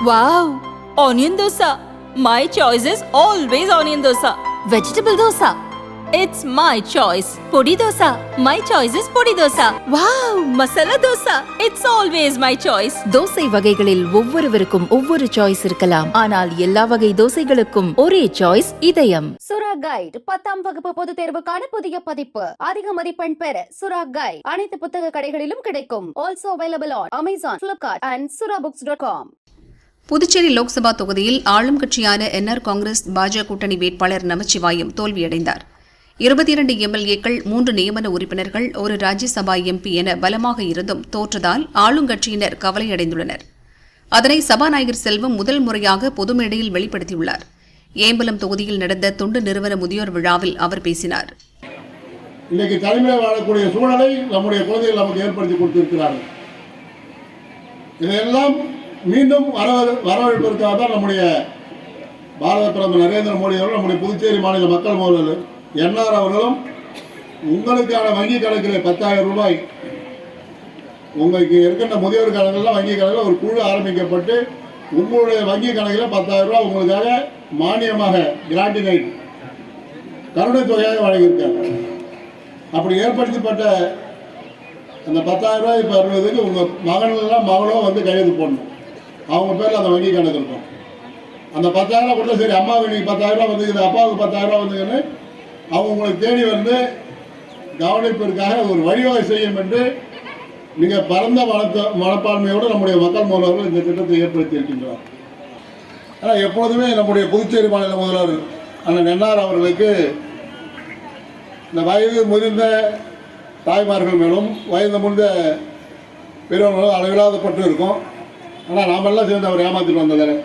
Wow! Onion dosa. My choice is always onion dosa. Vegetable dosa. It's my choice. Podi dosa. My choice is podi dosa. Wow! Masala dosa. It's always my choice. Dosa வகைகளில் ஒவ்வொருவருக்கும் ஒவ்வொரு choice இருக்கலாம். ஆனால் எல்லா வகை தோசைகளுக்கும் ஒரே choice இதயம். சுரா கைட் 10ஆம் வகுப்பு பொதுத் தேர்வுக்கான புதிய பதிப்பு. அதிக மதிப்பெண் பெற சுரா கைட் அனைத்து புத்தக கடைகளிலும் கிடைக்கும். Also available on Amazon, Flipkart and surabooks.com. Puducherry Lok Sabha தொகுதியில் ஆளும் கட்சியான என்ஆர் காங்கிரஸ் பாஜக கூட்டணி வேட்பாளர் நமச்சிவாயம் தோல்வியடைந்தார். 22 எம்எல்ஏக்கள் 3 நியமன உறுப்பினர்கள் ஒரு ராஜ்யசபா எம்பி என பலமாக இருந்தும் தோற்றதால் ஆளுங்கட்சியினர் கவலையடைந்துள்ளனர். அதனை சபாநாயகர் செல்வம் முதல் முறையாக பொது மேடையில் வெளிப்படுத்தியுள்ளார். ஏம்பலம் தொகுதியில் நடந்த தொண்டு நிறுவன முதியோர் விழாவில் அவர் பேசினார். இன்னைக்கு தலைமையில் வாழக்கூடிய சூழலை நம்முடைய குழந்தைகள் நமக்கு ஏற்படுத்தி கொடுத்திருக்கிறார்கள். இதையெல்லாம் மீண்டும் வரவேற்பதற்காக தான் நம்முடைய பாரத பிரதமர் நரேந்திர மோடி அவர்கள் நம்முடைய புதுச்சேரி மாநில மக்கள் முதல்வர் என்ஆர் அவர்களும் உங்களுக்கான வங்கி கணக்கில் 10,000 ரூபாய் உங்களுக்கு இருக்கின்ற முதியோர் கணக்கில் வங்கி கணக்கில் ஒரு குழு ஆரம்பிக்கப்பட்டு உங்களுடைய வங்கி கணக்கில் 10,000 ரூபாய் உங்களுக்காக மானியமாக கிராண்டினைட் கருணை தொகையாக வழங்கியிருக்காங்க. அப்படி ஏற்படுத்தப்பட்ட அந்த 10,000 ரூபாய் இப்போ வருவதுக்கு உங்கள் மகன்லாம் மகளோ வந்து கையெழுத்து போடணும். அவங்க பேரில் அந்த வங்கி கணக்கு இருக்கும். அந்த 10,000 கொடுத்தா சரி அம்மாவுக்கு இன்னைக்கு 10,000 ரூபா வந்துக்குது, அப்பாவுக்கு 10,000 வந்துக்குன்னு அவங்க உங்களுக்கு தேடி வந்து கவனிப்பிற்காக ஒரு வழிவகை செய்யும் என்று மிக பரந்த மனப்பான்மையோடு நம்முடைய மக்கள் முதல்வர்கள் இந்த திட்டத்தை ஏற்படுத்தி இருக்கின்றார். ஆனால் எப்போதுமே நம்முடைய புதுச்சேரி மாநில முதல்வர் அண்ணன் என்ஆர் அவர்களுக்கு இந்த வயது முதிர்ந்த தாய்மார்கள் மேலும் வயது முதிர்ந்த பெரியவர்களும் அளவில்லாத பட்டு இருக்கும். ஆனால் நாமெல்லாம் சேர்ந்து அவர் ஏமாற்றிட்டு வந்ததில்லை.